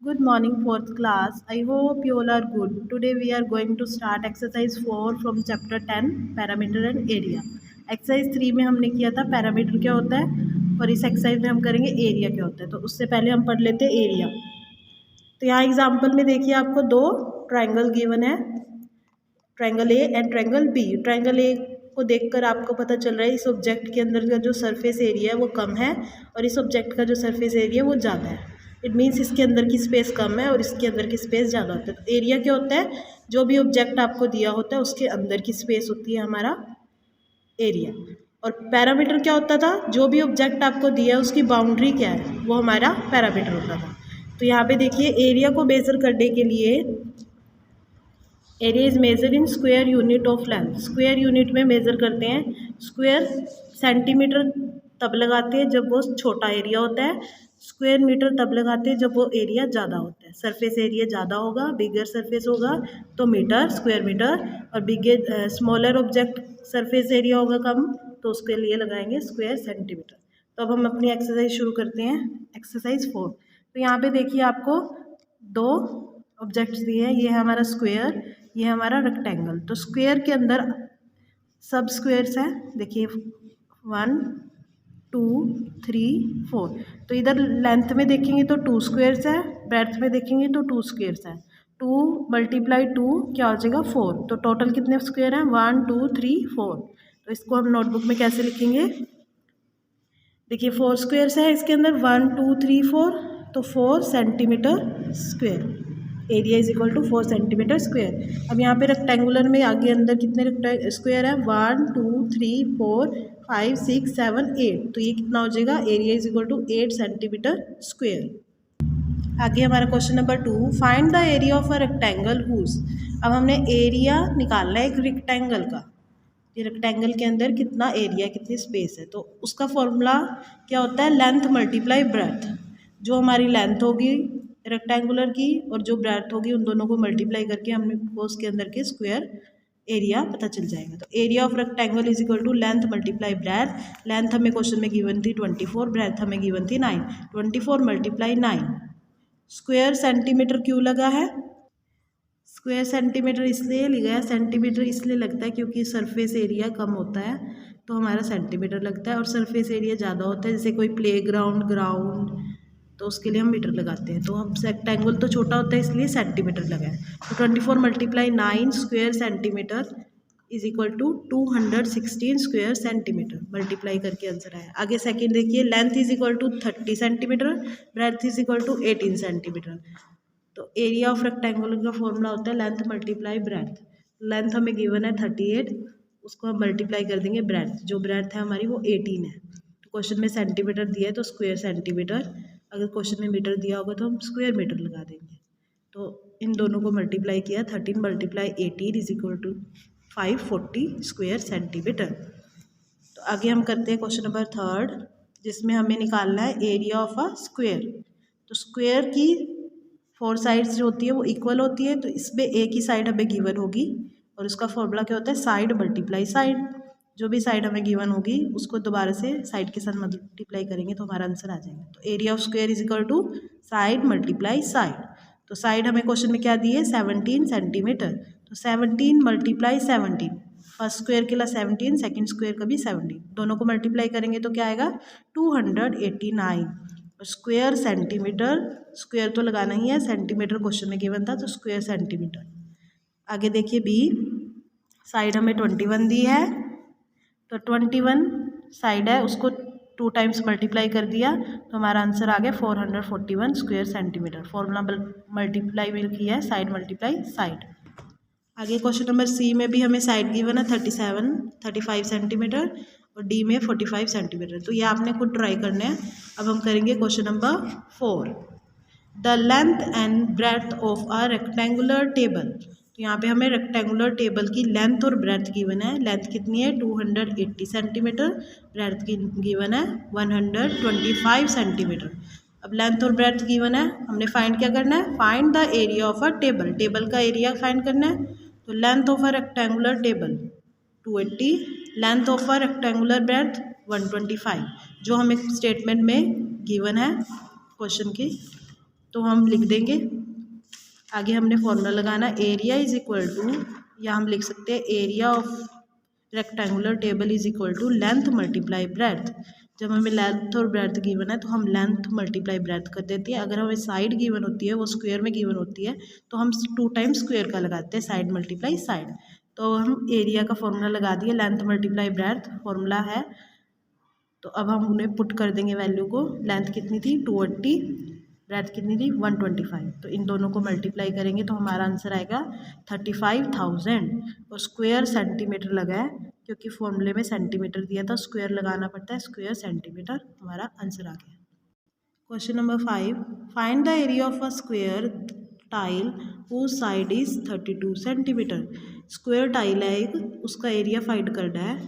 Good morning, fourth class. I hope you all are good. Today we are going to start exercise 4 from chapter 10, parameter and area. Exercise 3 में हमने किया था parameter क्या होता है और इस एक्सरसाइज में हम करेंगे एरिया क्या होता है। तो उससे पहले हम पढ़ लेते हैं एरिया। तो यहाँ एग्जाम्पल में देखिए आपको दो ट्राइंगल गिवन है, triangle A and triangle B. Triangle A को देखकर आपको पता चल रहा है इस ऑब्जेक्ट के अंदर का जो सरफेस एरिया है वो कम है और इस ऑब्जेक्ट का जो सरफेस एरिया वो ज़्यादा है। इट मीन्स इसके अंदर की स्पेस कम है और इसके अंदर की स्पेस ज़्यादा होता है। तो एरिया क्या होता है, जो भी ऑब्जेक्ट आपको दिया होता है उसके अंदर की स्पेस होती है हमारा एरिया। और पैरामीटर क्या होता था, जो भी ऑब्जेक्ट आपको दिया है उसकी बाउंड्री क्या है वो हमारा पैरामीटर होता था। तो यहाँ पे देखिए एरिया को मेजर करने के लिए area is measure in square unit of length. Square unit में मेजर करते हैं। स्क्वायर सेंटीमीटर तब लगाते हैं जब वो छोटा एरिया होता है, स्क्वायर मीटर तब लगाते हैं जब वो एरिया ज़्यादा होता है। सरफेस एरिया ज़्यादा होगा, बिगर सरफेस होगा तो मीटर, स्क्वायर मीटर, और बिगर स्मॉलर ऑब्जेक्ट सरफेस एरिया होगा कम तो उसके लिए लगाएंगे स्क्वायर सेंटीमीटर। तो अब हम अपनी एक्सरसाइज शुरू करते हैं, एक्सरसाइज 4। तो यहाँ पे देखिए आपको दो ऑब्जेक्ट्स दिए हैं, ये है हमारा स्क्वायर, ये है हमारा रेक्टेंगल। तो स्क्वायर के अंदर सब स्क्वायर्स हैं, देखिए 1 2 3 4। तो इधर लेंथ में देखेंगे तो 2 स्क्वायर्स है, ब्रेड्थ में देखेंगे तो 2 स्क्वायर्स है। 2 × 2 क्या हो जाएगा 4। तो टोटल कितने स्क्वायर हैं 1 2 3 4। तो इसको हम नोटबुक में कैसे लिखेंगे, देखिए 4 स्क्वायर्स है इसके अंदर, 1 2 3 4, तो 4 centimetre square. Area is equal to 4 centimetre square. अब यहाँ पे रेक्टेंगुलर में आगे अंदर कितने स्क्वायर है 1 2 3 4 5 6 7 8। तो ये कितना हो जाएगा, area is equal to 8 centimetre square. आगे हमारा question number 2, find the area of a rectangle whose. अब हमने एरिया निकालना है एक रेक्टेंगल का, ये रेक्टेंगल के अंदर कितना एरिया, कितनी स्पेस है। तो उसका फॉर्मूला क्या होता है, लेंथ मल्टीप्लाई ब्रेथ। जो हमारी लेंथ होगी रेक्टेंगुलर की और जो ब्रेथ होगी उन दोनों को मल्टीप्लाई करके हमको उसके अंदर के स्क्वायर एरिया पता चल जाएगा। तो area of rectangle is equal to length multiply breadth. Length हमें क्वेश्चन में गिवन थी 24, ब्रेथ हमें गिवन थी 9। 24 × 9। स्क्वायर सेंटीमीटर क्यों लगा है, स्क्वायर सेंटीमीटर इसलिए लिखा है, सेंटीमीटर इसलिए लगता है क्योंकि सरफेस एरिया कम होता है तो हमारा सेंटीमीटर लगता है, और सरफेस एरिया ज़्यादा होता है जैसे कोई प्लेग्राउंड, ग्राउंड, तो उसके लिए हम मीटर लगाते हैं। तो हम रेक्टेंगल तो छोटा होता है इसलिए सेंटीमीटर लगाए। तो 24 × 9 square centimetre is equal to 216 square centimetre. Multiply करके आंसर आया। आगे सेकंड देखिए, length is equal to 30 centimetre, breadth is equal to 18 centimetre. तो एरिया ऑफ रेक्टेंगुलर का फॉर्मूला होता है लेंथ मल्टीप्लाई ब्रेथ। लेंथ हमें गिवन है 38, उसको हम मल्टीप्लाई कर देंगे ब्रेथ, जो ब्रेथ है हमारी वो 18 है। तो क्वेश्चन में सेंटीमीटर दिया है तो स्क्वायर सेंटीमीटर, अगर क्वेश्चन में मीटर दिया होगा तो हम स्क्वायर मीटर लगा देंगे। तो इन दोनों को मल्टीप्लाई किया, 13 × 18 is equal to 540 square centimetre. तो आगे हम करते हैं क्वेश्चन नंबर 3, जिसमें हमें निकालना है एरिया ऑफ अ स्क्वायर। तो स्क्वायर की 4 साइड्स जो होती है वो इक्वल होती है, तो इसमें एक ही साइड हमें गिवन होगी और उसका फॉर्मूला क्या होता है, साइड मल्टीप्लाई साइड। जो भी साइड हमें गिवन होगी उसको दोबारा से साइड के साथ मल्टीप्लाई करेंगे तो हमारा आंसर आ जाएगा। तो area of square is equal to side multiply side. तो साइड हमें क्वेश्चन में क्या दी है 17 सेंटीमीटर, तो 17 × 17। फर्स्ट स्क्वायर के लिए 17, सेकंड स्क्वायर का भी 17, दोनों को मल्टीप्लाई करेंगे तो क्या आएगा 289। स्क्वायर सेंटीमीटर, स्क्वायर तो लगाना ही है, सेंटीमीटर क्वेश्चन में गिवन था तो स्क्वायर सेंटीमीटर। आगे देखिए बी, साइड हमें 21 दी है, तो 21 साइड है उसको 2 टाइम्स मल्टीप्लाई कर दिया तो हमारा आंसर आ गया 441 स्क्वायर सेंटीमीटर। फॉर्मूला मल्टीप्लाई भी किया है, साइड मल्टीप्लाई साइड। आगे क्वेश्चन नंबर सी में भी हमें साइड गिवन है 35 सेंटीमीटर और डी में 45 सेंटीमीटर। तो ये आपने खुद ट्राई करने हैं। अब हम करेंगे question number 4, the length and breadth of a rectangular table. तो यहाँ पे हमें रेक्टेंगुलर टेबल की लेंथ और ब्रेथ गिवन है। लेंथ कितनी है 280 सेंटीमीटर, ब्रेथ की गिवन है 125 सेंटीमीटर। अब लेंथ और ब्रेथ गिवन है, हमने फाइंड क्या करना है, find the area of a table. Table का एरिया फाइंड करना है। तो length of a rectangular table 280, length of a rectangular breadth 125, जो हमें स्टेटमेंट में गिवन है क्वेश्चन की। तो हम लिख देंगे, आगे हमने फॉर्मूला लगाना, एरिया इज इक्वल टू, या हम लिख सकते हैं area of rectangular table is equal to length multiply breadth. जब हमें लेंथ और ब्रेड्थ गिवन है तो हम लेंथ मल्टीप्लाई ब्रेड्थ कर देते हैं। अगर हमें साइड गिवन होती है, वो स्क्वायर में गिवन होती है, तो हम 2 टाइम्स स्क्वायर का लगाते हैं, साइड मल्टीप्लाई साइड। तो हम एरिया का फॉर्मूला लगा दिए, लेंथ मल्टीप्लाई ब्रेड्थ फॉर्मूला है। तो अब हम उन्हें पुट कर देंगे वैल्यू को। लेंथ कितनी थी 280, ब्रेड्थ कितनी थी 125। तो इन दोनों को मल्टीप्लाई करेंगे तो हमारा आंसर आएगा 35,000। और स्क्वायर सेंटीमीटर लगा है क्योंकि फॉर्मूले में सेंटीमीटर दिया था, स्क्वायर लगाना पड़ता है, स्क्वायर सेंटीमीटर हमारा आंसर आ गया। Question number 5, find the area of a square tile whose side is 32 centimetre. Square tile है एक, उसका एरिया फाइंड करना है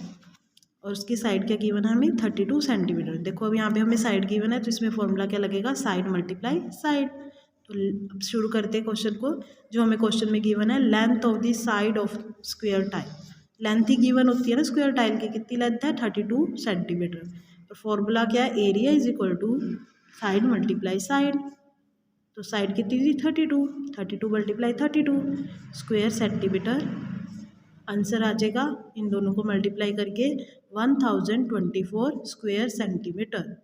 और उसकी साइड क्या गिवन है हमें 32 सेंटीमीटर। देखो अब यहाँ पे हमें साइड गिवन है तो इसमें फॉर्मूला क्या लगेगा, साइड मल्टीप्लाई साइड। तो अब शुरू करते हैं क्वेश्चन को। जो हमें क्वेश्चन में गिवन है, length of the side of square tile. Length he given होती है ना स्क्वायर टाइल की, कितनी लेंथ है 32 सेंटीमीटर। तो फॉर्मूला क्या है, area is equal to side multiply side. तो साइड कितनी थी 32 मल्टीप्लाई 32 स्क्वायर सेंटीमीटर, आंसर आ जाएगा इन दोनों को मल्टीप्लाई करके 1024 square centimetre.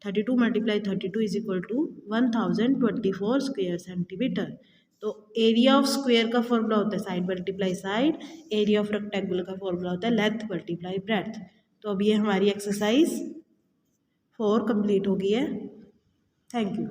32 multiply 32 is equal to 1024 square centimetre. तो एरिया ऑफ स्क्वायर का फॉर्मूला होता है side multiply side, area of rectangular का फॉर्मूला होता है लेंथ मल्टीप्लाई ब्रेड्थ। तो अब ये हमारी एक्सरसाइज 4 कंप्लीट हो गई है। Thank you.